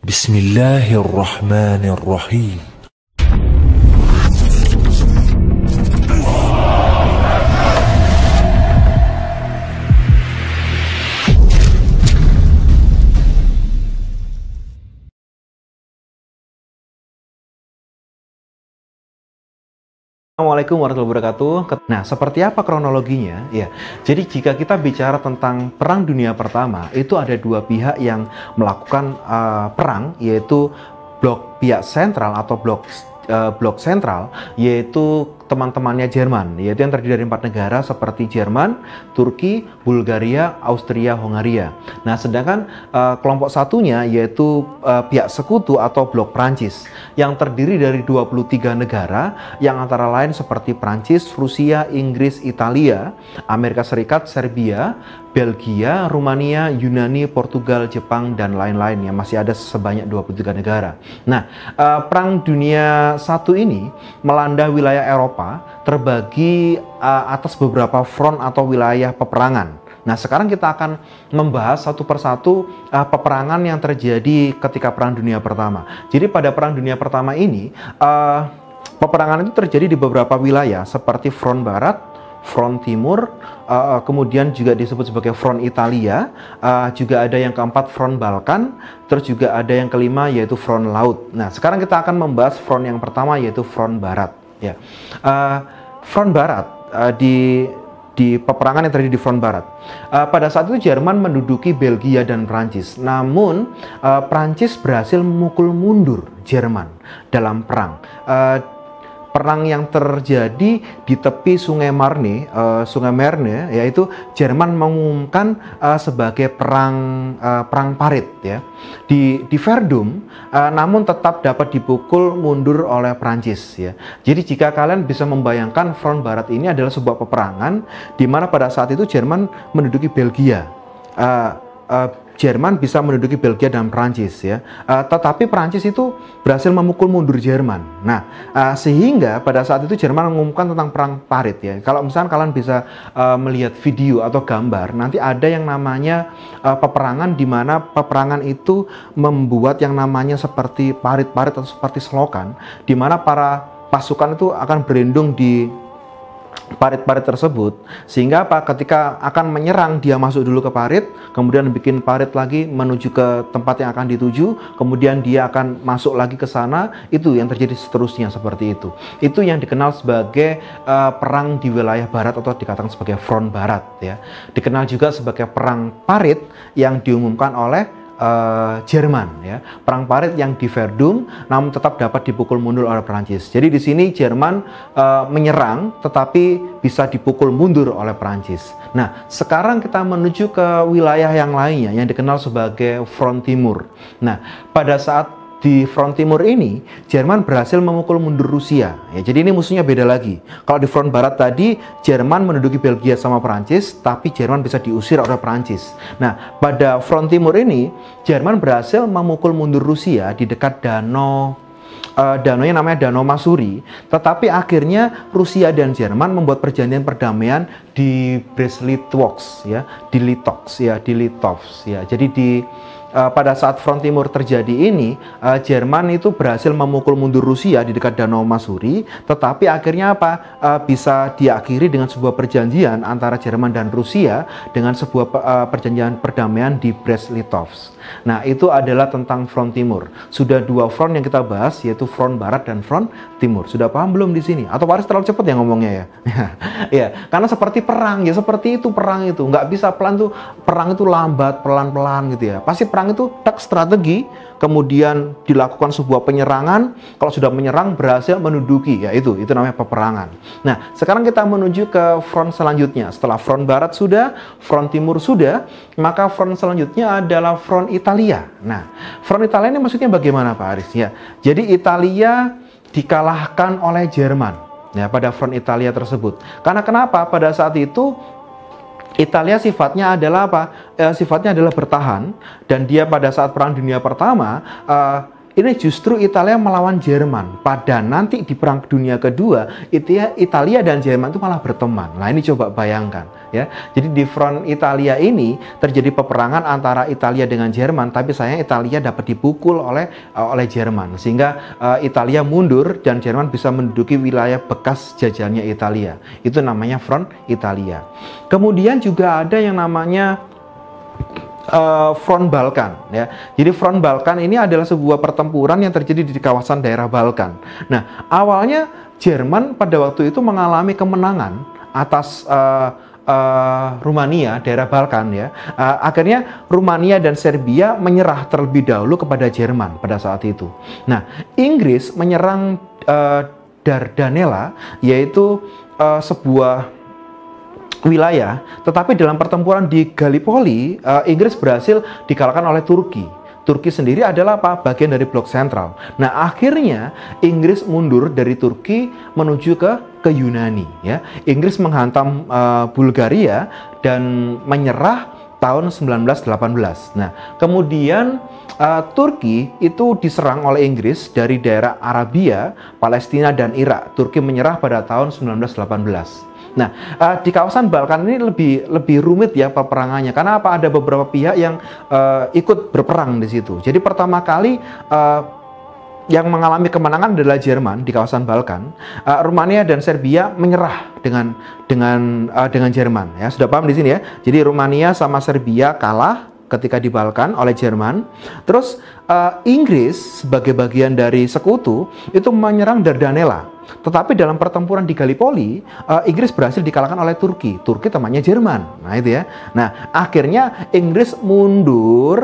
Bismillahirrahmanirrahim. Assalamualaikum warahmatullahi wabarakatuh. Nah, seperti apa kronologinya? Ya, jadi jika kita bicara tentang Perang Dunia Pertama, itu ada dua pihak yang melakukan perang, yaitu pihak sentral atau blok sentral, yaitu teman-temannya Jerman, yaitu yang terdiri dari 4 negara seperti Jerman, Turki, Bulgaria, Austria, Hongaria. Nah, sedangkan kelompok satunya yaitu pihak sekutu atau blok Prancis yang terdiri dari 23 negara yang antara lain seperti Prancis, Rusia, Inggris, Italia, Amerika Serikat, Serbia, Belgia, Rumania, Yunani, Portugal, Jepang, dan lain-lain, yang masih ada sebanyak 23 negara. Nah, Perang Dunia I ini melanda wilayah Eropa terbagi atas beberapa front atau wilayah peperangan. Nah, sekarang kita akan membahas satu persatu peperangan yang terjadi ketika Perang Dunia Pertama. Jadi pada Perang Dunia Pertama ini, peperangan itu terjadi di beberapa wilayah seperti front barat, front timur, kemudian juga disebut sebagai front Italia, juga ada yang keempat front Balkan, terus juga ada yang kelima yaitu front laut. Nah, sekarang kita akan membahas front yang pertama yaitu front barat. Ya, front barat di peperangan yang terjadi di front barat. Pada saat itu Jerman menduduki Belgia dan Prancis. Namun Prancis berhasil memukul mundur Jerman dalam perang. Perang yang terjadi di tepi Sungai Marne, yaitu Jerman mengumumkan sebagai perang parit, ya, di Verdun, namun tetap dapat dipukul mundur oleh Prancis, ya. Jadi jika kalian bisa membayangkan front barat ini adalah sebuah peperangan di mana pada saat itu Jerman menduduki Belgia. Jerman bisa menduduki Belgia dan Prancis, ya. Tetapi Prancis itu berhasil memukul mundur Jerman. Nah, sehingga pada saat itu Jerman mengumumkan tentang perang parit, ya. Kalau misalnya kalian bisa melihat video atau gambar, nanti ada yang namanya peperangan di mana peperangan itu membuat yang namanya seperti parit-parit atau seperti selokan, di mana para pasukan itu akan berlindung di parit-parit tersebut, sehingga ketika akan menyerang dia masuk dulu ke parit, kemudian bikin parit lagi menuju ke tempat yang akan dituju, kemudian dia akan masuk lagi ke sana. Itu yang terjadi seterusnya seperti itu. Itu yang dikenal sebagai perang di wilayah barat atau dikatakan sebagai front barat, ya. Dikenal juga sebagai perang parit yang diumumkan oleh Jerman, ya. Perang parit yang di Verdun namun tetap dapat dipukul mundur oleh Prancis. Jadi di sini Jerman menyerang tetapi bisa dipukul mundur oleh Prancis. Nah, sekarang kita menuju ke wilayah yang lainnya yang dikenal sebagai front timur. Nah, pada saat di front timur ini, Jerman berhasil memukul mundur Rusia. Ya, jadi ini musuhnya beda lagi. Kalau di front barat tadi, Jerman menduduki Belgia sama Prancis, tapi Jerman bisa diusir oleh Prancis. Nah, pada front timur ini, Jerman berhasil memukul mundur Rusia di dekat danaunya namanya Danau Masuri. Tetapi akhirnya Rusia dan Jerman membuat perjanjian perdamaian di Brest-Litovsk, ya, di Litovsk, ya. Jadi pada saat front timur terjadi ini, Jerman itu berhasil memukul mundur Rusia di dekat Danau Masuri, tetapi akhirnya bisa diakhiri dengan sebuah perjanjian antara Jerman dan Rusia dengan sebuah perjanjian perdamaian di Brest-Litovsk. Nah, itu adalah tentang front timur. Sudah dua front yang kita bahas, yaitu front barat dan front timur. Sudah paham belum di sini? Atau Waris terlalu cepat ya ngomongnya, ya? Ya, karena seperti perang, ya, seperti itu perang itu. Nggak bisa perang itu lambat, pelan-pelan gitu, ya. Pasti perang itu strategi, kemudian dilakukan sebuah penyerangan. Kalau sudah menyerang, berhasil menduduki, ya, itu namanya peperangan. Nah, sekarang kita menuju ke front selanjutnya. Setelah front barat sudah, front timur sudah, maka front selanjutnya adalah front Italia. Nah, front Italia ini maksudnya bagaimana, Pak Aris? Ya, jadi Italia dikalahkan oleh Jerman, ya, pada front Italia tersebut. Karena kenapa? Pada saat itu Italia sifatnya adalah sifatnya adalah bertahan, dan dia pada saat Perang Dunia Pertama ini justru Italia melawan Jerman. Pada nanti di Perang Dunia Kedua, Italia dan Jerman itu malah berteman. Nah, ini coba bayangkan ya. Jadi di front Italia ini terjadi peperangan antara Italia dengan Jerman, tapi sayang Italia dapat dipukul oleh Jerman, sehingga Italia mundur dan Jerman bisa menduduki wilayah bekas jajahannya Italia. Itu namanya front Italia. Kemudian juga ada yang namanya front Balkan ya. Jadi front Balkan ini adalah sebuah pertempuran yang terjadi di kawasan daerah Balkan. Nah, awalnya Jerman pada waktu itu mengalami kemenangan atas Rumania, daerah Balkan ya. Akhirnya Rumania dan Serbia menyerah terlebih dahulu kepada Jerman pada saat itu. Nah, Inggris menyerang Dardanella, yaitu sebuah wilayah, tetapi dalam pertempuran di Gallipoli, Inggris berhasil dikalahkan oleh Turki. Turki sendiri adalah apa? Bagian dari blok sentral. Nah, akhirnya Inggris mundur dari Turki menuju ke Yunani. Ya, Inggris menghantam Bulgaria dan menyerah tahun 1918. Nah, kemudian Turki itu diserang oleh Inggris dari daerah Arabia, Palestina, dan Irak. Turki menyerah pada tahun 1918. Nah, di kawasan Balkan ini lebih rumit ya peperangannya, karena apa? Ada beberapa pihak yang ikut berperang di situ. Jadi pertama kali yang mengalami kemenangan adalah Jerman di kawasan Balkan. Rumania dan Serbia menyerah dengan Jerman. Ya, sudah paham di sini ya. Jadi Rumania sama Serbia kalah ketika di Balkan oleh Jerman. Terus Inggris sebagai bagian dari sekutu itu menyerang Dardanella. Tetapi dalam pertempuran di Gallipoli, Inggris berhasil dikalahkan oleh Turki. Turki temannya Jerman. Nah, itu ya. Nah, akhirnya Inggris mundur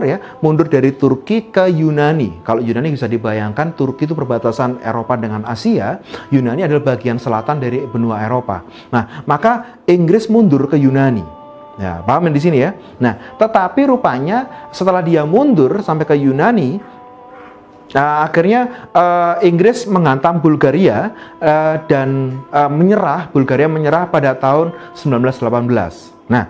dari Turki ke Yunani. Kalau Yunani bisa dibayangkan, Turki itu perbatasan Eropa dengan Asia, Yunani adalah bagian selatan dari benua Eropa. Nah, maka Inggris mundur ke Yunani. Ya, paham di sini ya. Nah, tetapi rupanya setelah dia mundur sampai ke Yunani, akhirnya Inggris menghantam Bulgaria dan Bulgaria menyerah pada tahun 1918. Nah,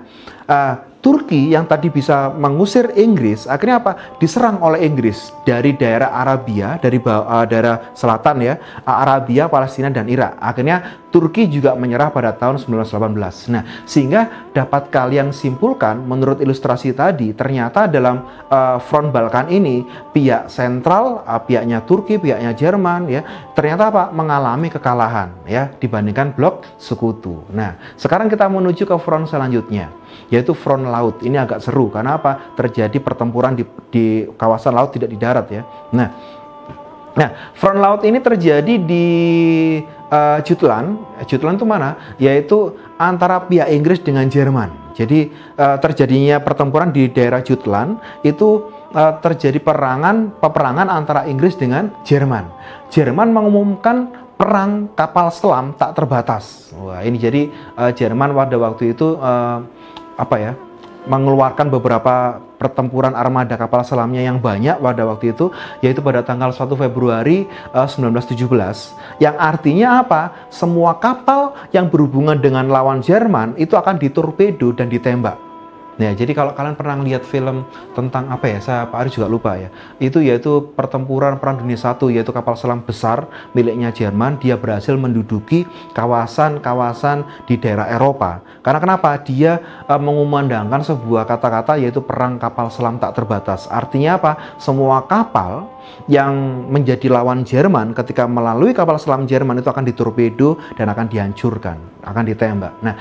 Turki yang tadi bisa mengusir Inggris, akhirnya apa? Diserang oleh Inggris dari daerah Arabia, dari daerah selatan ya, Arabia, Palestina, dan Irak. Akhirnya Turki juga menyerah pada tahun 1918. Nah, sehingga dapat kalian simpulkan menurut ilustrasi tadi, ternyata dalam front Balkan ini pihak sentral, pihaknya Turki, pihaknya Jerman ya, ternyata apa? Mengalami kekalahan ya dibandingkan blok sekutu. Nah, sekarang kita menuju ke front selanjutnya, yaitu front laut. Ini agak seru karena apa? Terjadi pertempuran di kawasan laut, tidak di darat ya. Nah, front laut ini terjadi di Jutland. Jutland itu mana? Yaitu antara pihak Inggris dengan Jerman. Jadi terjadinya pertempuran di daerah Jutland itu terjadi peperangan antara Inggris dengan Jerman. Jerman mengumumkan perang kapal selam tak terbatas. Wah, ini jadi Jerman pada waktu itu mengeluarkan beberapa pertempuran armada kapal selamnya yang banyak pada waktu itu, yaitu pada tanggal 1 Februari 1917, yang artinya apa? Semua kapal yang berhubungan dengan lawan Jerman itu akan ditorpedo dan ditembak. Nah, jadi kalau kalian pernah lihat film tentang saya Pak Ari juga lupa ya, yaitu pertempuran Perang Dunia I, yaitu kapal selam besar miliknya Jerman, dia berhasil menduduki kawasan-kawasan di daerah Eropa. Karena kenapa? Dia mengumandangkan sebuah kata-kata, yaitu perang kapal selam tak terbatas. Artinya apa? Semua kapal yang menjadi lawan Jerman ketika melalui kapal selam Jerman itu akan ditorpedo dan akan dihancurkan, akan ditembak. Nah,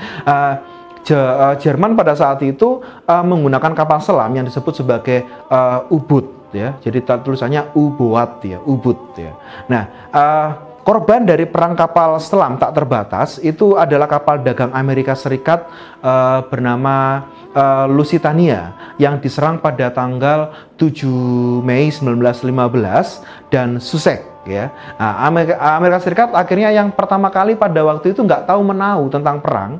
Jerman pada saat itu menggunakan kapal selam yang disebut sebagai U-boot ya. Jadi tulisannya U-boat ya, U-boot ya. Nah, korban dari perang kapal selam tak terbatas itu adalah kapal dagang Amerika Serikat bernama Lusitania yang diserang pada tanggal 7 Mei 1915 dan Sussex ya. Nah, Amerika Serikat akhirnya yang pertama kali pada waktu itu nggak tahu menahu tentang perang,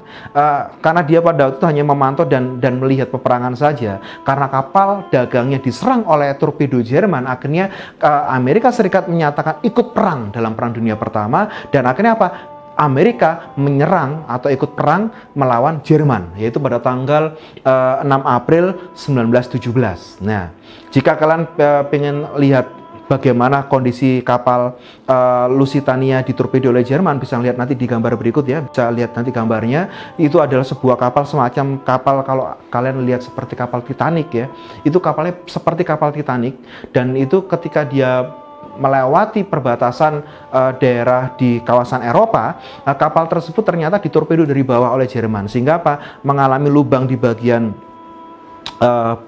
karena dia pada waktu itu hanya memantau dan melihat peperangan saja. Karena kapal dagangnya diserang oleh torpedo Jerman, akhirnya Amerika Serikat menyatakan ikut perang dalam Perang Dunia Pertama, dan akhirnya apa? Amerika menyerang atau ikut perang melawan Jerman, yaitu pada tanggal 6 April 1917. Nah, jika kalian pengen lihat bagaimana kondisi kapal Lusitania ditorpedo oleh Jerman, bisa lihat nanti di gambar berikut ya, bisa lihat nanti gambarnya. Itu adalah sebuah kapal semacam kapal, kalau kalian lihat seperti kapal Titanic ya, itu kapalnya seperti kapal Titanic, dan itu ketika dia melewati perbatasan daerah di kawasan Eropa, kapal tersebut ternyata ditorpedo dari bawah oleh Jerman, sehingga apa, mengalami lubang di bagian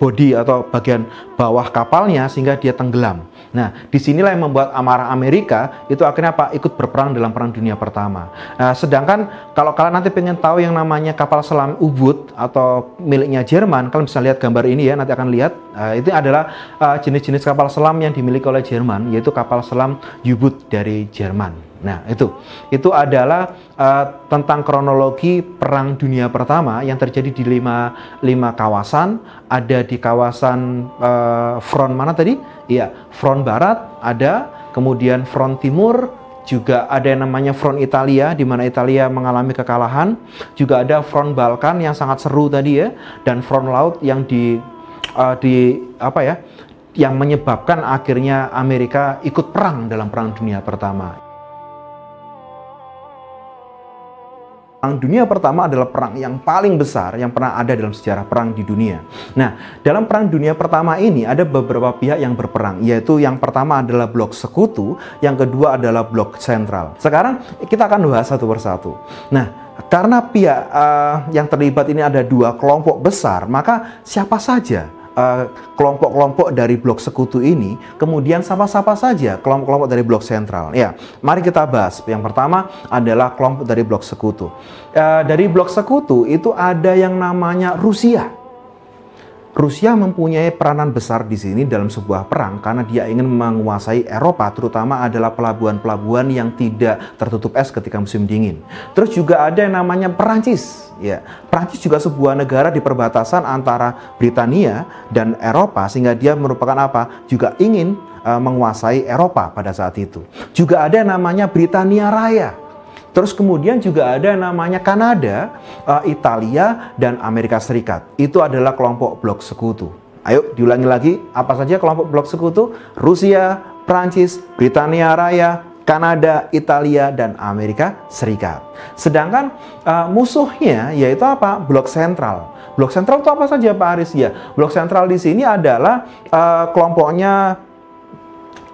bodi atau bagian bawah kapalnya, sehingga dia tenggelam. Nah, disinilah yang membuat amarah Amerika itu akhirnya apa, ikut berperang dalam Perang Dunia Pertama. Sedangkan kalau kalian nanti pengen tahu yang namanya kapal selam U-boot atau miliknya Jerman, kalian bisa lihat gambar ini ya, nanti akan lihat. Itu adalah jenis-jenis kapal selam yang dimiliki oleh Jerman, yaitu kapal selam U-boot dari Jerman. Nah, itu adalah tentang kronologi Perang Dunia Pertama yang terjadi di lima kawasan. Ada di kawasan front mana tadi? Iya, front barat ada, kemudian front timur, juga ada yang namanya front Italia, di mana Italia mengalami kekalahan. Juga ada front Balkan yang sangat seru tadi ya, dan front laut yang yang menyebabkan akhirnya Amerika ikut perang dalam Perang Dunia Pertama. Perang Dunia Pertama adalah perang yang paling besar yang pernah ada dalam sejarah perang di dunia. Nah, dalam Perang Dunia Pertama ini ada beberapa pihak yang berperang, yaitu yang pertama adalah blok sekutu, yang kedua adalah blok sentral. Sekarang kita akan bahas satu persatu. Nah, karena pihak yang terlibat ini ada dua kelompok besar, maka siapa saja kelompok-kelompok dari blok sekutu ini, kemudian siapa-siapa saja kelompok-kelompok dari blok sentral. Ya, mari kita bahas. Yang pertama adalah kelompok dari blok sekutu. Dari blok sekutu itu ada yang namanya Rusia. Rusia mempunyai peranan besar di sini dalam sebuah perang karena dia ingin menguasai Eropa, terutama adalah pelabuhan-pelabuhan yang tidak tertutup es ketika musim dingin. Terus juga ada yang namanya Perancis. Ya, Perancis juga sebuah negara di perbatasan antara Britania dan Eropa, sehingga dia merupakan apa? Juga ingin menguasai Eropa pada saat itu. Juga ada yang namanya Britania Raya. Terus kemudian juga ada namanya Kanada, Italia, dan Amerika Serikat. Itu adalah kelompok blok sekutu. Ayo diulangi lagi, apa saja kelompok blok sekutu? Rusia, Prancis, Britania Raya, Kanada, Italia, dan Amerika Serikat. Sedangkan musuhnya yaitu apa? Blok sentral. Blok sentral itu apa saja Pak Aris? Ya, blok sentral di sini adalah kelompoknya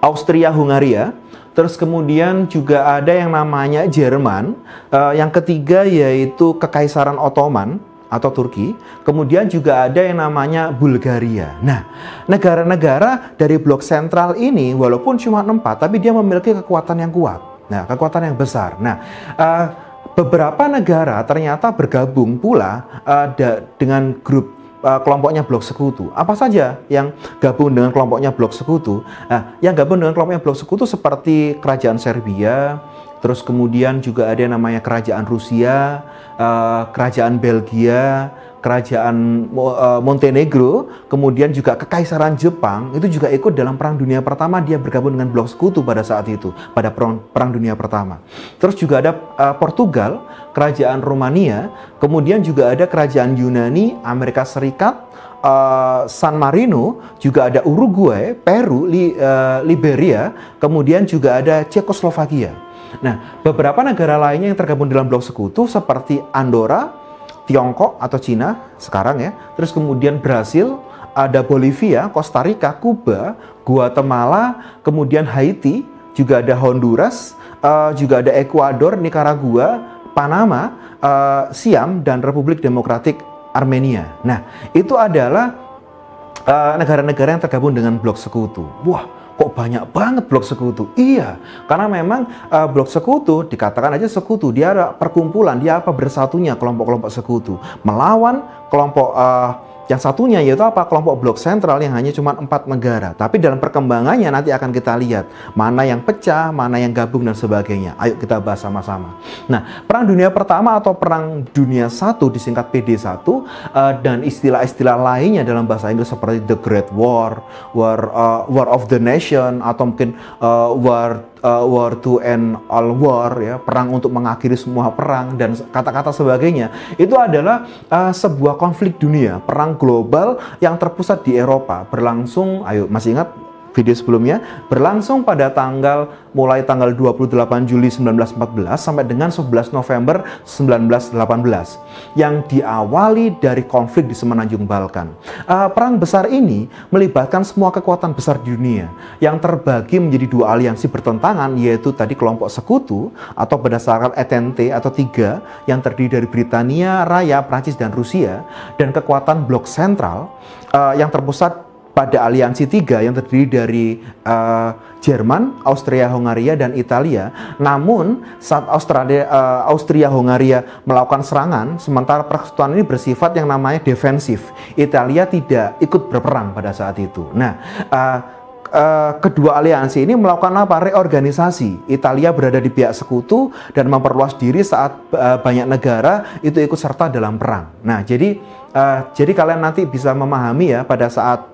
Austria-Hungaria. Terus kemudian juga ada yang namanya Jerman, yang ketiga yaitu Kekaisaran Ottoman atau Turki, kemudian juga ada yang namanya Bulgaria. Nah, negara-negara dari blok sentral ini walaupun cuma 4, tapi dia memiliki kekuatan yang kuat, nah kekuatan yang besar. Nah, beberapa negara ternyata bergabung pula dengan grup kelompoknya blok sekutu. Apa saja yang gabung dengan kelompoknya blok sekutu? Nah, yang gabung dengan kelompoknya blok sekutu seperti kerajaan Serbia, terus kemudian juga ada yang namanya kerajaan Rusia, kerajaan Belgia, kerajaan Montenegro, kemudian juga Kekaisaran Jepang, itu juga ikut dalam Perang Dunia Pertama, dia bergabung dengan blok sekutu pada saat itu, pada Perang Dunia Pertama. Terus juga ada Portugal, kerajaan Romania, kemudian juga ada kerajaan Yunani, Amerika Serikat, San Marino, juga ada Uruguay, Peru, Liberia, kemudian juga ada Cekoslovakia. Nah, beberapa negara lainnya yang tergabung dalam blok sekutu seperti Andorra, Tiongkok atau Cina sekarang ya, terus kemudian Brasil, ada Bolivia, Costa Rica, Kuba, Guatemala, kemudian Haiti, juga ada Honduras, juga ada Ekuador, Nicaragua, Panama, Siam, dan Republik Demokratik Armenia. Nah, itu adalah negara-negara yang tergabung dengan blok sekutu. Wah, kok banyak banget blok sekutu? Iya, karena memang blok sekutu, dikatakan aja sekutu, dia ada perkumpulan, dia apa, bersatunya kelompok-kelompok sekutu melawan kelompok yang satunya, yaitu apa, kelompok blok sentral yang hanya cuma 4 negara. Tapi dalam perkembangannya nanti akan kita lihat mana yang pecah, mana yang gabung, dan sebagainya. Ayo kita bahas sama-sama. Nah, Perang Dunia Pertama atau Perang Dunia I disingkat PD1, dan istilah-istilah lainnya dalam bahasa Inggris seperti The Great War, War of the Nation, atau mungkin war to end all war, ya, perang untuk mengakhiri semua perang, dan kata-kata sebagainya. Itu adalah sebuah konflik dunia, perang global yang terpusat di Eropa, berlangsung, ayo masih ingat, video sebelumnya, berlangsung pada mulai tanggal 28 Juli 1914 sampai dengan 11 November 1918 yang diawali dari konflik di semenanjung Balkan. Perang besar ini melibatkan semua kekuatan besar di dunia yang terbagi menjadi dua aliansi bertentangan, yaitu tadi kelompok sekutu atau berdasarkan ETNT atau tiga yang terdiri dari Britania Raya, Prancis dan Rusia, dan kekuatan blok sentral yang terpusat pada aliansi tiga yang terdiri dari Jerman, Austria-Hungaria, dan Italia. Namun saat Austria-Hungaria melakukan serangan, sementara persekutuan ini bersifat yang namanya defensif. Italia tidak ikut berperang pada saat itu. Nah, kedua aliansi ini melakukan apa? Reorganisasi. Italia berada di pihak sekutu dan memperluas diri saat banyak negara itu ikut serta dalam perang. Nah, jadi kalian nanti bisa memahami ya, pada saat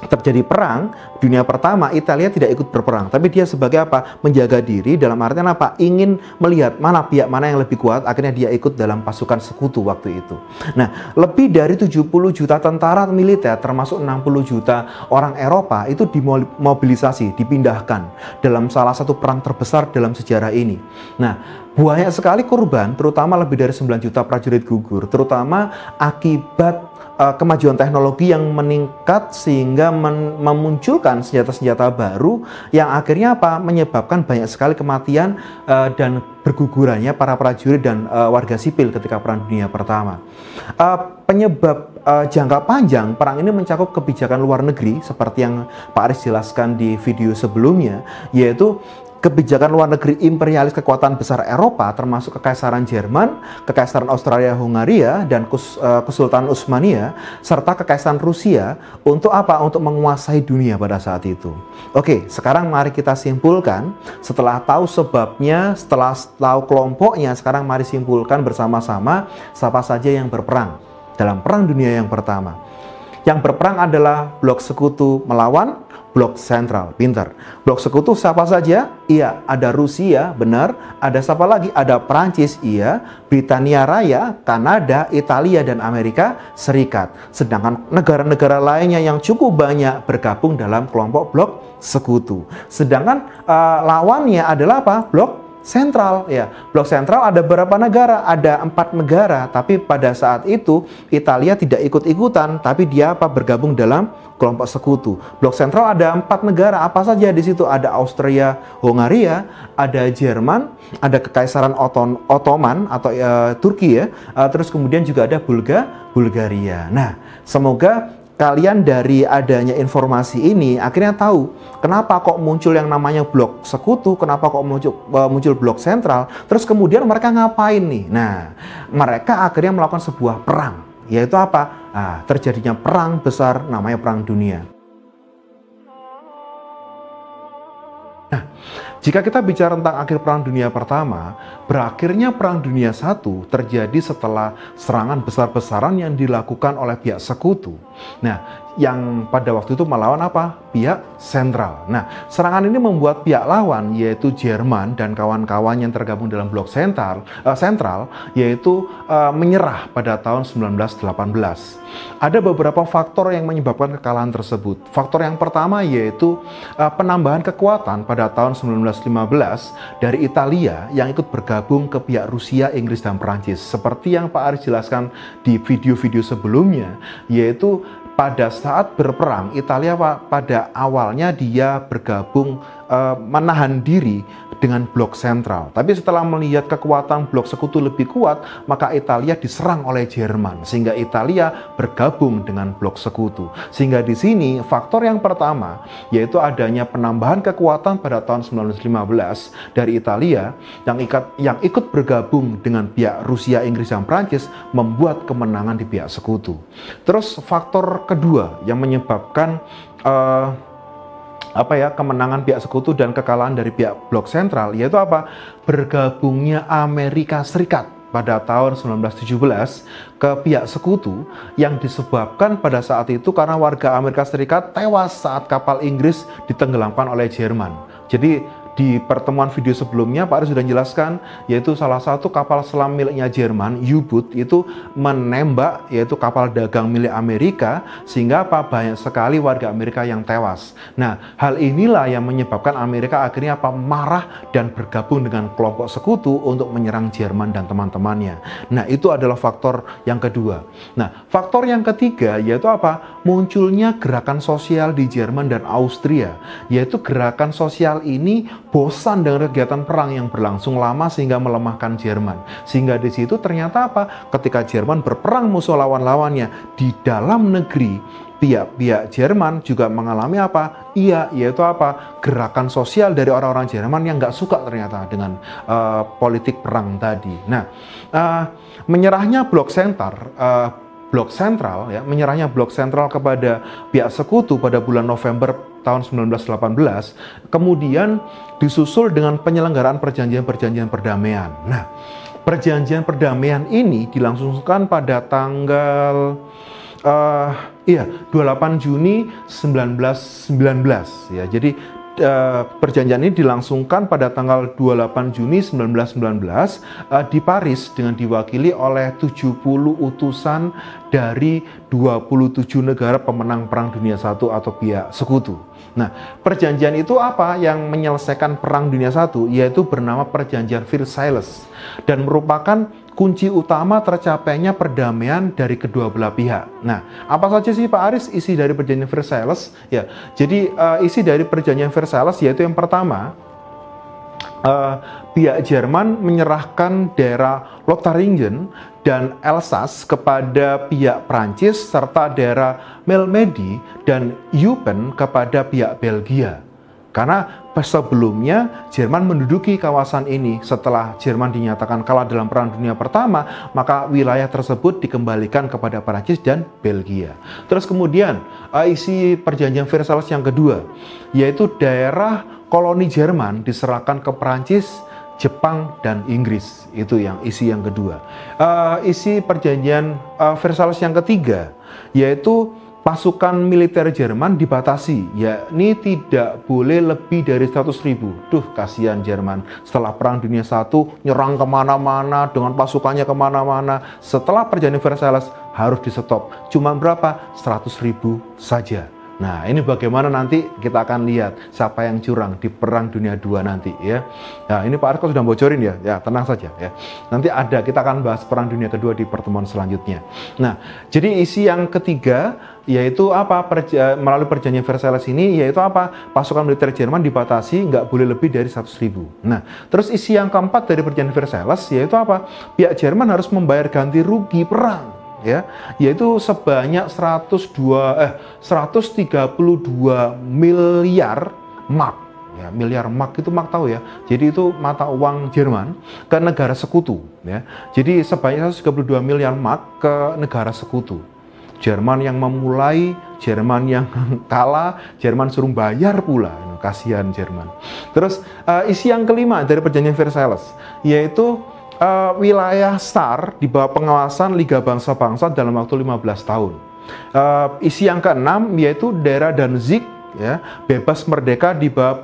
terjadi perang dunia pertama, Italia tidak ikut berperang, tapi dia sebagai apa? Menjaga diri, dalam artian apa? Ingin melihat pihak mana yang lebih kuat, akhirnya dia ikut dalam pasukan sekutu waktu itu. Nah, lebih dari 70 juta tentara militer, termasuk 60 juta orang Eropa, itu dimobilisasi, dipindahkan dalam salah satu perang terbesar dalam sejarah ini. Nah, banyak sekali korban, terutama lebih dari 9 juta prajurit gugur, terutama akibat kemajuan teknologi yang meningkat sehingga memunculkan senjata-senjata baru yang akhirnya apa? Menyebabkan banyak sekali kematian dan bergugurannya para prajurit dan warga sipil ketika Perang Dunia Pertama. Penyebab jangka panjang perang ini mencakup kebijakan luar negeri seperti yang Pak Aris jelaskan di video sebelumnya, yaitu kebijakan luar negeri imperialis kekuatan besar Eropa termasuk Kekaisaran Jerman, Kekaisaran Austria-Hungaria, dan Kesultanan Utsmania, serta Kekaisaran Rusia untuk apa? Untuk menguasai dunia pada saat itu. Oke, sekarang mari kita simpulkan. Setelah tahu sebabnya, setelah tahu kelompoknya, sekarang mari simpulkan bersama-sama siapa saja yang berperang dalam Perang Dunia yang Pertama. Yang berperang adalah blok sekutu melawan blok sentral. Pintar. Blok sekutu siapa saja? Iya, ada Rusia, benar. Ada siapa lagi? Ada Prancis, iya. Britania Raya, Kanada, Italia, dan Amerika Serikat. Sedangkan negara-negara lainnya yang cukup banyak bergabung dalam kelompok blok sekutu. Sedangkan lawannya adalah apa? Blok sentral, ya. Blok sentral ada berapa negara? Ada 4 negara, tapi pada saat itu Italia tidak ikut-ikutan, tapi dia apa? Bergabung dalam kelompok sekutu. Blok sentral ada 4 negara, apa saja di situ? Ada Austria-Hungaria, ada Jerman, ada Kekaisaran Ottoman atau Turki ya, terus kemudian juga ada Bulgaria. Nah, semoga kalian dari adanya informasi ini akhirnya tahu kenapa kok muncul yang namanya blok sekutu, kenapa kok muncul blok sentral, terus kemudian mereka ngapain nih? Nah, mereka akhirnya melakukan sebuah perang, yaitu apa? Terjadinya perang besar namanya Perang Dunia. Nah, jika kita bicara tentang akhir Perang Dunia Pertama, berakhirnya Perang Dunia I terjadi setelah serangan besar-besaran yang dilakukan oleh pihak sekutu. Nah, yang pada waktu itu melawan apa? Pihak sentral. Nah, serangan ini membuat pihak lawan, yaitu Jerman dan kawan-kawan yang tergabung dalam blok sentral, yaitu menyerah pada tahun 1918. Ada beberapa faktor yang menyebabkan kekalahan tersebut. Faktor yang pertama yaitu penambahan kekuatan pada tahun 1915 dari Italia yang ikut bergabung ke pihak Rusia, Inggris, dan Perancis. Seperti yang Pak Aris jelaskan di video-video sebelumnya, yaitu pada saat berperang, Italia pada awalnya dia bergabung menahan diri dengan blok sentral. Tapi setelah melihat kekuatan blok sekutu lebih kuat, maka Italia diserang oleh Jerman, sehingga Italia bergabung dengan blok sekutu. Sehingga di sini faktor yang pertama yaitu adanya penambahan kekuatan pada tahun 1915 dari Italia yang ikut bergabung dengan pihak Rusia, Inggris, dan Prancis membuat kemenangan di pihak sekutu. Terus faktor kedua yang menyebabkan kemenangan pihak sekutu dan kekalahan dari pihak blok sentral yaitu apa? Bergabungnya Amerika Serikat pada tahun 1917 ke pihak sekutu yang disebabkan pada saat itu karena warga Amerika Serikat tewas saat kapal Inggris ditenggelamkan oleh Jerman. Jadi di pertemuan video sebelumnya Pak Aris sudah jelaskan, yaitu salah satu kapal selam miliknya Jerman, U-boat, itu menembak yaitu kapal dagang milik Amerika, sehingga banyak sekali warga Amerika yang tewas. Nah, hal inilah yang menyebabkan Amerika akhirnya marah dan bergabung dengan kelompok sekutu untuk menyerang Jerman dan teman-temannya. Nah, itu adalah faktor yang kedua. Nah, faktor yang ketiga yaitu munculnya gerakan sosial di Jerman dan Austria, yaitu gerakan sosial ini bosan dengan kegiatan perang yang berlangsung lama sehingga melemahkan Jerman. Sehingga di situ ternyata ketika Jerman berperang musuh lawan-lawannya di dalam negeri, pihak-pihak Jerman juga mengalami yaitu gerakan sosial dari orang-orang Jerman yang nggak suka ternyata dengan politik perang tadi. Nah, menyerahnya blok sentral menyerahnya blok sentral kepada pihak sekutu pada bulan November tahun 1918 kemudian disusul dengan penyelenggaraan perjanjian-perjanjian perdamaian. Nah, perjanjian perdamaian ini dilangsungkan pada tanggal 28 Juni 1919 ya. Jadi perjanjian ini dilangsungkan pada tanggal 28 Juni 1919 di Paris dengan diwakili oleh 70 utusan dari 27 negara pemenang Perang Dunia I atau pihak sekutu. Nah, perjanjian itu yang menyelesaikan Perang Dunia I, yaitu bernama Perjanjian Versailles dan merupakan kunci utama tercapainya perdamaian dari kedua belah pihak. Nah, apa saja sih Pak Aris isi dari perjanjian Versailles? Ya, jadi isi dari perjanjian Versailles yaitu yang pertama, pihak Jerman menyerahkan daerah Lotharingen dan Alsace kepada pihak Prancis serta daerah Malmedy dan Eupen kepada pihak Belgia. Karena sebelumnya Jerman menduduki kawasan ini. Setelah Jerman dinyatakan kalah dalam Perang Dunia Pertama, maka wilayah tersebut dikembalikan kepada Prancis dan Belgia. Terus kemudian isi perjanjian Versailles yang kedua, yaitu daerah koloni Jerman diserahkan ke Prancis, Jepang, dan Inggris. Itu yang isi yang kedua. Isi perjanjian Versailles yang ketiga, yaitu pasukan militer Jerman dibatasi, yakni tidak boleh lebih dari 100.000. Kasihan Jerman. Setelah Perang Dunia I, nyerang kemana-mana dengan pasukannya kemana-mana. Setelah perjanjian Versailles harus di stop. Cuma berapa? 100.000 saja. Nah, ini bagaimana nanti kita akan lihat siapa yang curang di Perang Dunia II nanti ya. Nah, ini Pak Arko sudah bocorin ya. Ya, tenang saja ya. Nanti kita akan bahas Perang Dunia II di pertemuan selanjutnya. Nah, jadi isi yang ketiga yaitu melalui perjanjian Versailles ini yaitu pasukan militer Jerman dibatasi nggak boleh lebih dari 100.000. Nah, terus isi yang keempat dari perjanjian Versailles yaitu pihak Jerman harus membayar ganti rugi perang. Ya, yaitu sebanyak 132 miliar mark. Ya, miliar mark itu mark tahu ya. Jadi itu mata uang Jerman ke negara sekutu. Ya, jadi sebanyak 132 miliar mark ke negara sekutu. Jerman yang memulai, Jerman yang kalah, Jerman suruh bayar pula. Kasihan Jerman. Terus isi yang kelima dari perjanjian Versailles yaitu wilayah SAR di bawah pengawasan Liga Bangsa-Bangsa dalam waktu 15 tahun. Isi yang keenam yaitu daerah Danzig bebas merdeka di bawah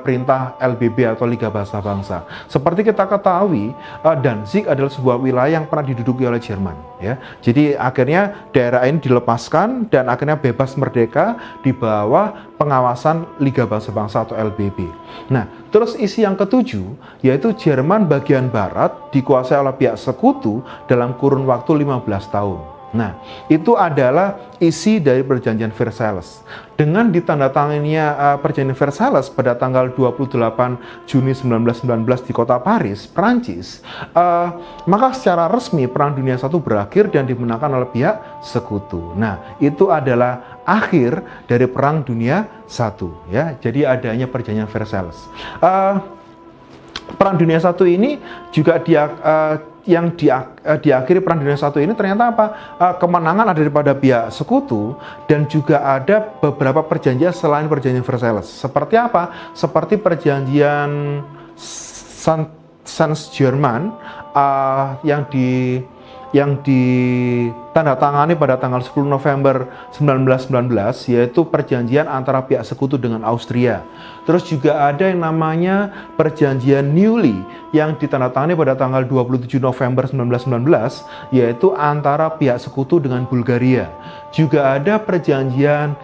perintah LBB atau Liga Bangsa-Bangsa. Seperti kita ketahui, Danzig adalah sebuah wilayah yang pernah diduduki oleh Jerman. Ya, jadi akhirnya daerah ini dilepaskan dan akhirnya bebas merdeka di bawah pengawasan Liga Bangsa-Bangsa atau LBB. Nah, terus isi yang ketujuh yaitu Jerman bagian barat dikuasai oleh pihak sekutu dalam kurun waktu 15 tahun. Nah, itu adalah isi dari perjanjian Versailles. Dengan ditandatanganinya perjanjian Versailles pada tanggal 28 Juni 1919 di kota Paris, Prancis, maka secara resmi Perang Dunia I berakhir dan dimenangkan oleh pihak sekutu. Nah, itu adalah akhir dari Perang Dunia I ya. Jadi adanya perjanjian Versailles. Perang Dunia I ini juga diakhiri Perang Dunia I ini ternyata kemenangan ada daripada pihak sekutu dan juga ada beberapa perjanjian selain perjanjian Versailles. Seperti Seperti perjanjian Saint-Germain yang ditandatangani pada tanggal 10 November 1919, yaitu perjanjian antara pihak sekutu dengan Austria. Terus juga ada yang namanya perjanjian Neuilly yang ditandatangani pada tanggal 27 November 1919, yaitu antara pihak sekutu dengan Bulgaria. Juga ada perjanjian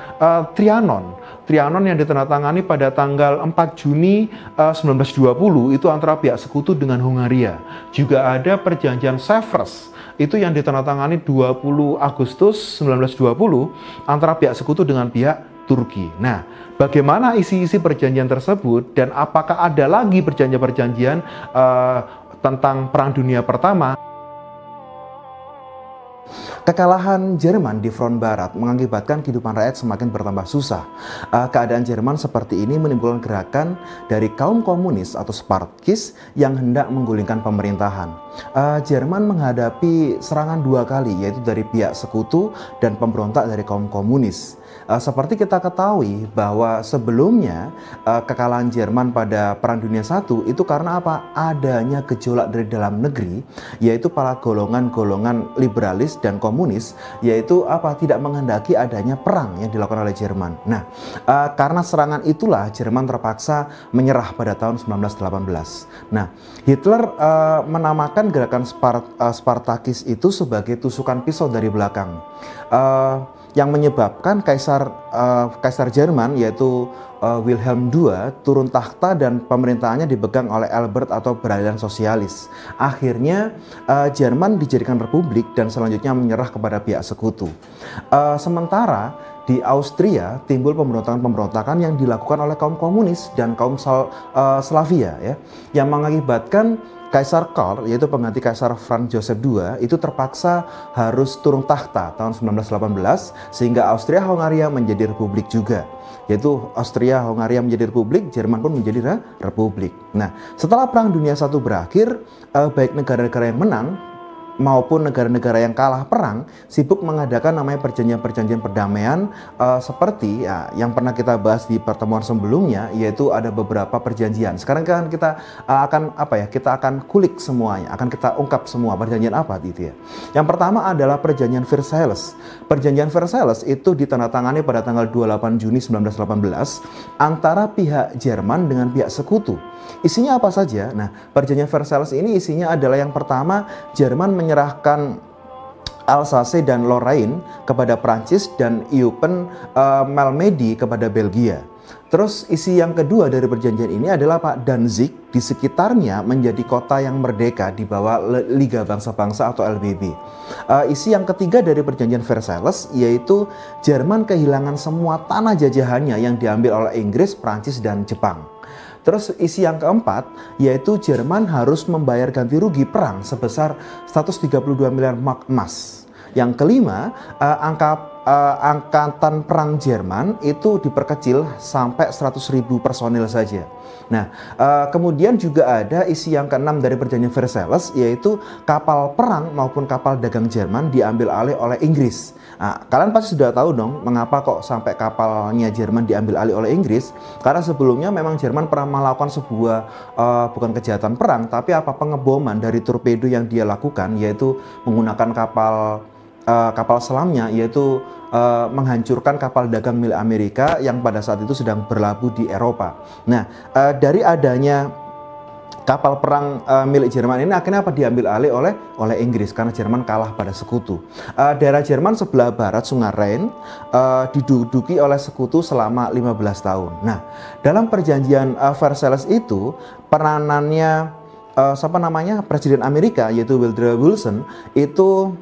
Trianon yang ditandatangani pada tanggal 4 Juni 1920, itu antara pihak sekutu dengan Hungaria. Juga ada perjanjian Sèvres, itu yang ditandatangani 20 Agustus 1920 antara pihak sekutu dengan pihak Turki. Nah, bagaimana isi-isi perjanjian tersebut dan apakah ada lagi perjanjian-perjanjian tentang Perang Dunia Pertama? Kekalahan Jerman di front barat mengakibatkan kehidupan rakyat semakin bertambah susah. Keadaan Jerman seperti ini menimbulkan gerakan dari kaum komunis atau Spartakis yang hendak menggulingkan pemerintahan. Jerman menghadapi serangan dua kali, yaitu dari pihak sekutu dan pemberontak dari kaum komunis. Seperti kita ketahui bahwa sebelumnya kekalahan Jerman pada Perang Dunia I itu karena apa? Adanya gejolak dari dalam negeri, yaitu para golongan-golongan liberalis dan komunis, yaitu apa? Tidak menghendaki adanya perang yang dilakukan oleh Jerman. Nah, karena serangan itulah Jerman terpaksa menyerah pada tahun 1918. Nah, Hitler menamakan gerakan Spartakis itu sebagai tusukan pisau dari belakang. Yang menyebabkan Kaisar Jerman, yaitu Wilhelm II, turun takhta dan pemerintahannya dipegang oleh Albert atau beraliran sosialis. Akhirnya Jerman dijadikan republik dan selanjutnya menyerah kepada pihak sekutu. Sementara di Austria timbul pemberontakan-pemberontakan yang dilakukan oleh kaum komunis dan kaum Slavia, ya, yang mengakibatkan Kaisar Karl, yaitu pengganti Kaisar Franz Joseph II, itu terpaksa harus turun takhta tahun 1918 sehingga Austria-Hongaria menjadi republik juga. Yaitu Austria-Hongaria menjadi republik, Jerman pun menjadi republik. Nah, setelah Perang Dunia I berakhir, baik negara-negara yang menang maupun negara-negara yang kalah perang sibuk mengadakan namanya perjanjian-perjanjian perdamaian seperti ya, yang pernah kita bahas di pertemuan sebelumnya, yaitu ada beberapa perjanjian. Sekarang kan kita kita akan kulik semuanya, akan kita ungkap semua perjanjian apa gitu ya. Yang pertama adalah perjanjian Versailles. Perjanjian Versailles itu ditandatangani pada tanggal 28 Juni 1918 antara pihak Jerman dengan pihak sekutu. Isinya apa saja? Nah, perjanjian Versailles ini isinya adalah yang pertama, Jerman menyerahkan Alsace dan Lorraine kepada Prancis dan Eupen Malmedy kepada Belgia. Terus isi yang kedua dari perjanjian ini adalah Danzig di sekitarnya menjadi kota yang merdeka di bawah Liga Bangsa-Bangsa atau LBB. Isi yang ketiga dari perjanjian Versailles yaitu Jerman kehilangan semua tanah jajahannya yang diambil oleh Inggris, Prancis, dan Jepang. Terus isi yang keempat yaitu Jerman harus membayar ganti rugi perang sebesar 132 miliar mark emas. Yang kelima, angkatan perang Jerman itu diperkecil sampai 100.000 personil saja. Nah, kemudian juga ada isi yang keenam dari perjanjian Versailles yaitu kapal perang maupun kapal dagang Jerman diambil alih oleh Inggris. Nah, kalian pasti sudah tahu dong mengapa kok sampai kapalnya Jerman diambil alih oleh Inggris. Karena sebelumnya memang Jerman pernah melakukan sebuah bukan kejahatan perang, tapi pengeboman dari torpedo yang dia lakukan, yaitu menggunakan kapal selamnya, yaitu menghancurkan kapal dagang milik Amerika yang pada saat itu sedang berlabuh di Eropa. Nah, dari adanya kapal perang milik Jerman ini akhirnya diambil alih oleh Inggris karena Jerman kalah pada sekutu. Daerah Jerman sebelah barat Sungai Rhine diduduki oleh sekutu selama 15 tahun. Nah, dalam perjanjian Versailles itu peranannya Presiden Amerika yaitu Woodrow Wilson itu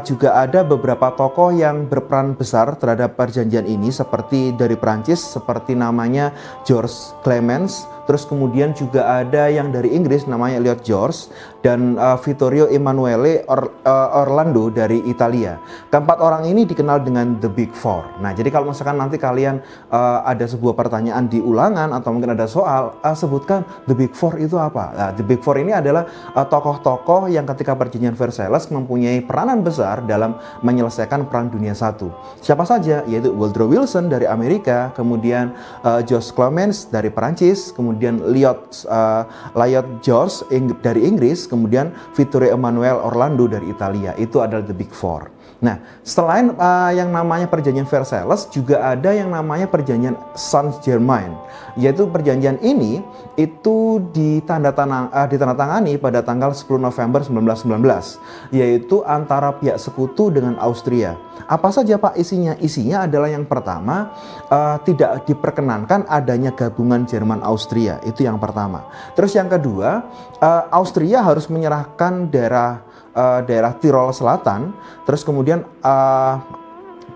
juga ada beberapa tokoh yang berperan besar terhadap perjanjian ini seperti dari Prancis seperti namanya George Clemens, terus kemudian juga ada yang dari Inggris namanya Lloyd George dan Vittorio Emanuele Orlando dari Italia. Keempat orang ini dikenal dengan The Big Four. Nah, jadi kalau misalkan nanti kalian ada sebuah pertanyaan di ulangan atau mungkin ada soal, sebutkan The Big Four itu apa? Nah, The Big Four ini adalah tokoh-tokoh yang ketika perjanjian Versailles mempunyai peranan besar dalam menyelesaikan Perang Dunia I. Siapa saja? Yaitu Woodrow Wilson dari Amerika, kemudian George Clemens dari Perancis, kemudian kemudian Lloyd George dari Inggris, kemudian Vittorio Emanuele Orlando dari Italia. Itu adalah the Big Four. Nah, selain yang namanya perjanjian Versailles, juga ada yang namanya perjanjian Saint-Germain, yaitu perjanjian ini itu ditandatangani pada tanggal 10 November 1919, yaitu antara pihak sekutu dengan Austria. Apa saja Pak isinya? Isinya adalah yang pertama, tidak diperkenankan adanya gabungan Jerman-Austria, itu yang pertama. Terus yang kedua, Austria harus menyerahkan daerah Tirol Selatan, terus kemudian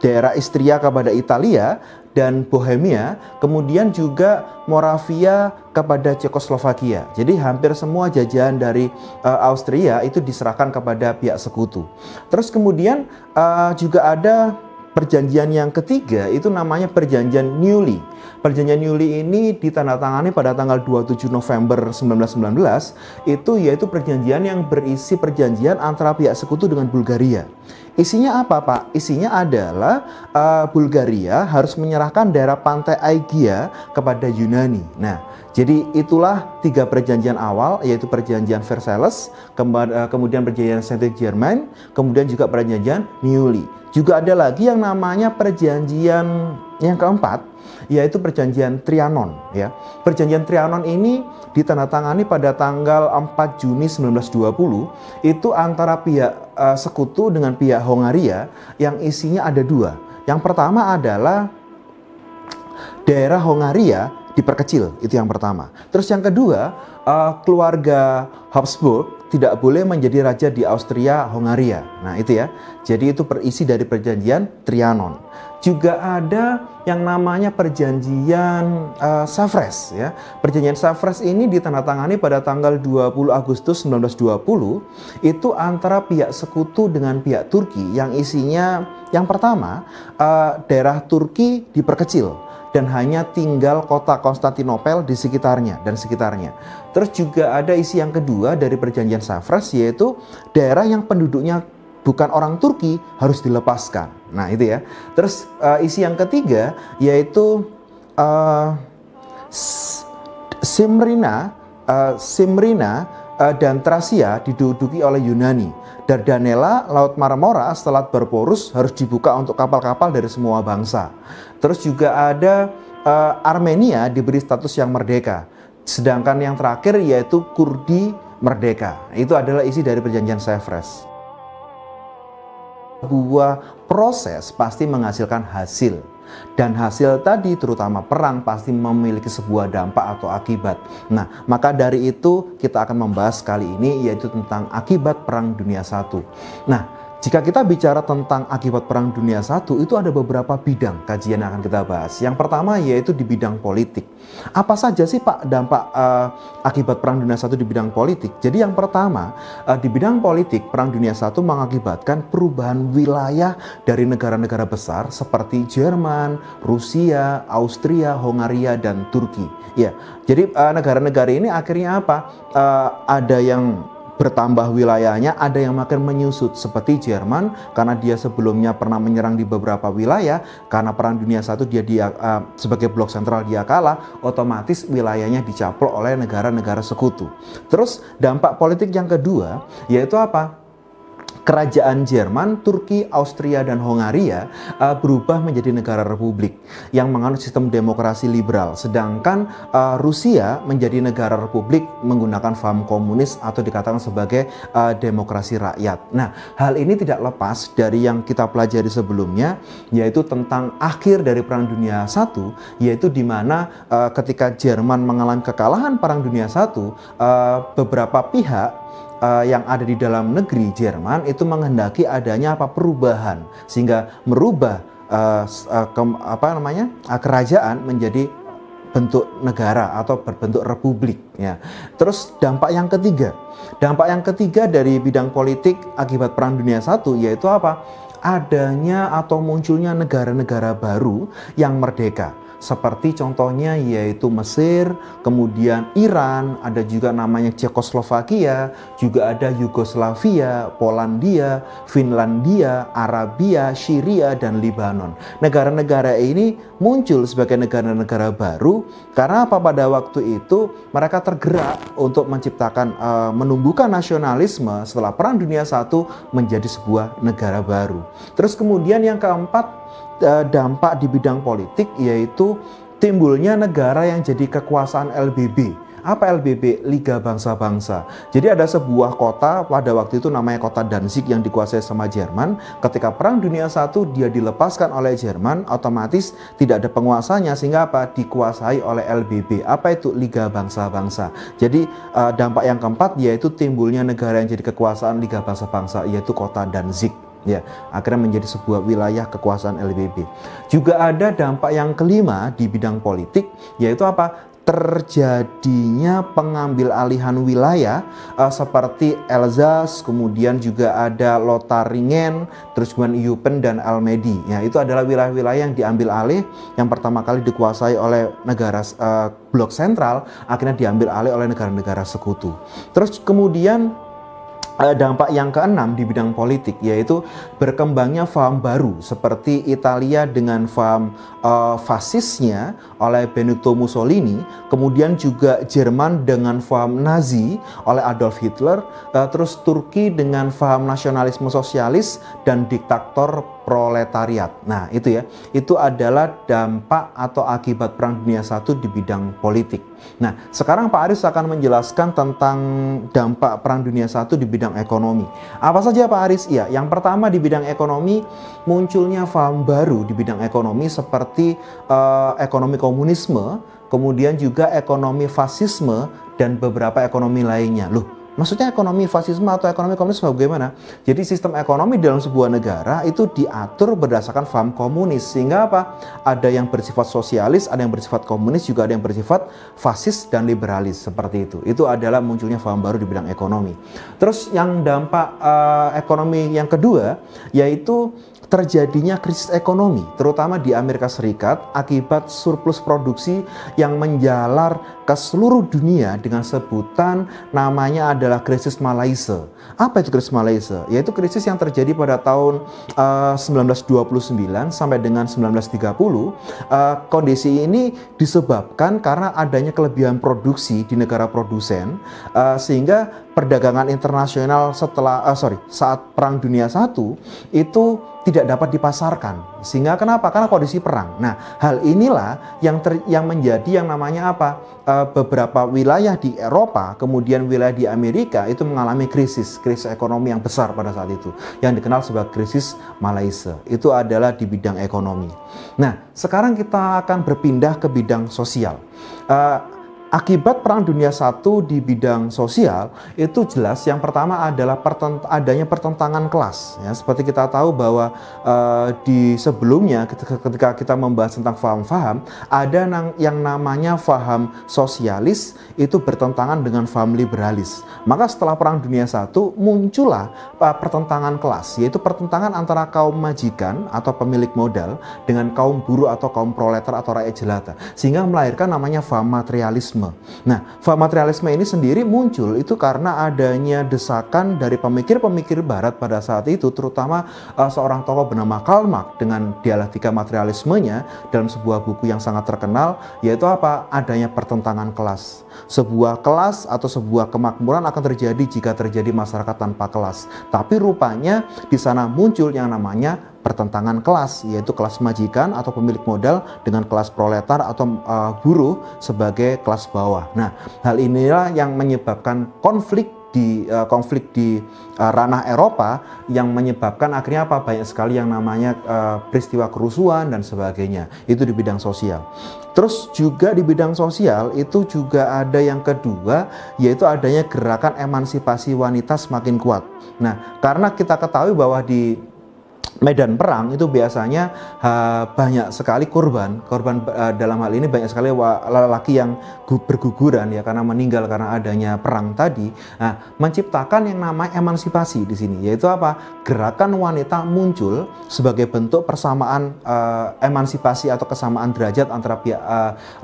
daerah Istria kepada Italia dan Bohemia, kemudian juga Moravia kepada Cekoslovakia. Jadi hampir semua jajahan dari Austria itu diserahkan kepada pihak sekutu. Terus kemudian juga ada perjanjian yang ketiga, itu namanya perjanjian Neuilly. Perjanjian Neuilly ini ditandatangani pada tanggal 27 November 1919, yaitu perjanjian yang berisi perjanjian antara pihak sekutu dengan Bulgaria. Isinya apa Pak? Isinya adalah Bulgaria harus menyerahkan daerah pantai Aegia kepada Yunani. Nah, jadi itulah 3 perjanjian awal, yaitu perjanjian Versailles, kemudian perjanjian Saint-Germain, kemudian juga perjanjian Neuilly. Juga ada lagi yang namanya perjanjian yang keempat, yaitu perjanjian Trianon ya. Perjanjian Trianon ini ditandatangani pada tanggal 4 Juni 1920, itu antara pihak sekutu dengan pihak Hongaria, yang isinya ada 2. Yang pertama adalah daerah Hongaria diperkecil, itu yang pertama. Terus yang kedua, keluarga Habsburg tidak boleh menjadi raja di Austria Hongaria. Nah itu ya, jadi itu perisi dari perjanjian Trianon. Juga ada yang namanya perjanjian Savres ya. Perjanjian Savres ini ditandatangani pada tanggal 20 Agustus 1920, itu antara pihak sekutu dengan pihak Turki, yang isinya yang pertama, daerah Turki diperkecil dan hanya tinggal kota Konstantinopel di sekitarnya dan sekitarnya. Terus juga ada isi yang kedua dari perjanjian Savres, yaitu daerah yang penduduknya bukan orang Turki harus dilepaskan. Nah itu ya. Terus isi yang ketiga yaitu Smyrna dan Tracia diduduki oleh Yunani. Dardanella, Laut Marmora, Selat Bosporus harus dibuka untuk kapal-kapal dari semua bangsa. Terus juga ada Armenia diberi status yang merdeka. Sedangkan yang terakhir yaitu Kurdi merdeka. Itu adalah isi dari perjanjian Savres. Sebuah proses pasti menghasilkan hasil. Dan hasil tadi, terutama perang, pasti memiliki sebuah dampak atau akibat. Nah, maka dari itu kita akan membahas kali ini, yaitu tentang akibat Perang Dunia I. Nah, jika kita bicara tentang akibat Perang Dunia I, itu ada beberapa bidang kajian yang akan kita bahas. Yang pertama yaitu di bidang politik. Apa saja sih Pak dampak akibat Perang Dunia I di bidang politik? Jadi yang pertama, di bidang politik, Perang Dunia I mengakibatkan perubahan wilayah dari negara-negara besar seperti Jerman, Rusia, Austria, Hongaria, dan Turki. Ya, jadi negara-negara ini akhirnya apa? Ada yang bertambah wilayahnya, ada yang makin menyusut seperti Jerman, karena dia sebelumnya pernah menyerang di beberapa wilayah. Karena Perang Dunia I dia sebagai blok sentral dia kalah, otomatis wilayahnya dicaplok oleh negara-negara sekutu. Terus dampak politik yang kedua yaitu apa? Kerajaan Jerman, Turki, Austria, dan Hongaria berubah menjadi negara republik yang menganut sistem demokrasi liberal. Sedangkan Rusia menjadi negara republik menggunakan paham komunis atau dikatakan sebagai demokrasi rakyat. Nah, hal ini tidak lepas dari yang kita pelajari sebelumnya, yaitu tentang akhir dari Perang Dunia I, yaitu di mana ketika Jerman mengalami kekalahan Perang Dunia I, beberapa pihak yang ada di dalam negeri Jerman itu menghendaki adanya perubahan, sehingga merubah kerajaan menjadi bentuk negara atau berbentuk republik ya. Terus dampak yang ketiga dari bidang politik akibat Perang Dunia I yaitu apa? Adanya atau munculnya negara-negara baru yang merdeka. seperti contohnya yaitu Mesir, kemudian Iran, ada juga namanya Cekoslovakia, juga ada Yugoslavia, Polandia, Finlandia, Arabia, Syria, dan Lebanon. Negara-negara ini muncul sebagai negara-negara baru karena apa? Pada waktu itu mereka tergerak untuk menciptakan, menumbuhkan nasionalisme setelah Perang Dunia I menjadi sebuah negara baru. Terus kemudian yang keempat, dampak di bidang politik, yaitu timbulnya negara yang jadi kekuasaan LBB. Apa LBB? Liga Bangsa-Bangsa. Jadi ada sebuah kota pada waktu itu namanya kota Danzig yang dikuasai sama Jerman. Ketika Perang Dunia I dia dilepaskan oleh Jerman, otomatis tidak ada penguasanya sehingga apa? Dikuasai oleh LBB. Apa itu? Liga Bangsa-Bangsa. Jadi dampak yang keempat yaitu timbulnya negara yang jadi kekuasaan Liga Bangsa-Bangsa, yaitu kota Danzig. Ya, akhirnya menjadi sebuah wilayah kekuasaan LBB. Juga ada dampak yang kelima di bidang politik, yaitu apa? Terjadinya pengambil alihan wilayah seperti Elzas, kemudian juga ada Lotharingen, terus kemudian Eupen dan Almedi. Ya, itu adalah wilayah-wilayah yang diambil alih, yang pertama kali dikuasai oleh negara blok sentral, akhirnya diambil alih oleh negara-negara sekutu. Terus kemudian dampak yang keenam di bidang politik yaitu berkembangnya paham baru seperti Italia dengan paham fasisnya oleh Benito Mussolini, kemudian juga Jerman dengan paham Nazi oleh Adolf Hitler, terus Turki dengan paham nasionalisme sosialis dan diktator proletariat. Nah, itu ya, itu adalah dampak atau akibat Perang Dunia I di bidang politik. Nah, sekarang Pak Aris akan menjelaskan tentang dampak Perang Dunia I di bidang ekonomi. Apa saja Pak Aris? Ya, yang pertama di bidang ekonomi, munculnya paham baru di bidang ekonomi seperti ekonomi komunisme, kemudian juga ekonomi fasisme dan beberapa ekonomi lainnya. Loh, maksudnya ekonomi fasisme atau ekonomi komunisme bagaimana? Jadi sistem ekonomi dalam sebuah negara itu diatur berdasarkan paham komunis. Sehingga apa? Ada yang bersifat sosialis, ada yang bersifat komunis, juga ada yang bersifat fasis dan liberalis, seperti itu. Itu adalah munculnya paham baru di bidang ekonomi. Terus yang dampak ekonomi yang kedua yaitu terjadinya krisis ekonomi, terutama di Amerika Serikat akibat surplus produksi yang menjalar ke seluruh dunia dengan sebutan namanya adalah krisis Malaysia. Apa itu krisis Malaysia? Yaitu krisis yang terjadi pada tahun 1929 sampai dengan 1930. Kondisi ini disebabkan karena adanya kelebihan produksi di negara produsen, sehingga perdagangan internasional saat Perang Dunia I itu tidak dapat dipasarkan. Sehingga kenapa? Karena kondisi perang. Nah, hal inilah yang menjadi yang namanya apa? Beberapa wilayah di Eropa, kemudian wilayah di Amerika itu mengalami krisis ekonomi yang besar pada saat itu, yang dikenal sebagai krisis Malaysia. Itu adalah di bidang ekonomi. Nah, sekarang kita akan berpindah ke bidang sosial. Akibat Perang Dunia I di bidang sosial itu jelas yang pertama adalah adanya pertentangan kelas. Ya, seperti kita tahu bahwa di sebelumnya ketika kita membahas tentang faham-faham, ada yang namanya faham sosialis itu bertentangan dengan faham liberalis. Maka setelah Perang Dunia I muncullah pertentangan kelas, yaitu pertentangan antara kaum majikan atau pemilik modal dengan kaum buruh atau kaum proletar atau rakyat jelata, sehingga melahirkan namanya faham materialisme. Nah, faham materialisme ini sendiri muncul itu karena adanya desakan dari pemikir-pemikir barat pada saat itu, terutama seorang tokoh bernama Karl Marx dengan dialektika materialismenya dalam sebuah buku yang sangat terkenal, yaitu apa? Adanya pertentangan kelas. Sebuah kelas atau sebuah kemakmuran akan terjadi jika terjadi masyarakat tanpa kelas. Tapi rupanya di sana muncul yang namanya pertentangan kelas, yaitu kelas majikan atau pemilik modal dengan kelas proletar atau buruh sebagai kelas bawah. Nah, hal inilah yang menyebabkan konflik di ranah Eropa, yang menyebabkan akhirnya apa? Banyak sekali yang namanya peristiwa kerusuhan dan sebagainya. Itu di bidang sosial. Terus juga di bidang sosial itu juga ada yang kedua, yaitu adanya gerakan emansipasi wanita semakin kuat. Nah, karena kita ketahui bahwa di medan perang itu biasanya banyak sekali korban dalam hal ini banyak sekali lelaki yang berguguran ya karena meninggal karena adanya perang tadi. Nah, menciptakan yang namanya emansipasi di sini, yaitu apa? Gerakan wanita muncul sebagai bentuk persamaan emansipasi atau kesamaan derajat antara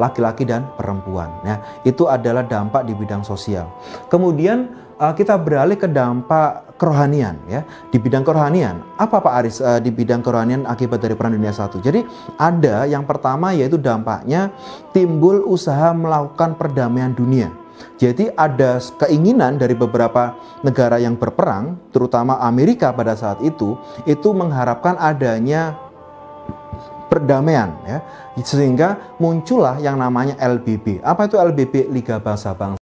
laki-laki dan perempuan. Ya, itu adalah dampak di bidang sosial. Kemudian kita beralih ke dampak kerohanian ya. Di bidang kerohanian, apa Pak Aris di bidang kerohanian akibat dari Perang Dunia I? Jadi ada yang pertama yaitu dampaknya timbul usaha melakukan perdamaian dunia. Jadi ada keinginan dari beberapa negara yang berperang, terutama Amerika pada saat itu mengharapkan adanya perdamaian ya. Sehingga muncullah yang namanya LBB. Apa itu LBB? Liga Bangsa-Bangsa.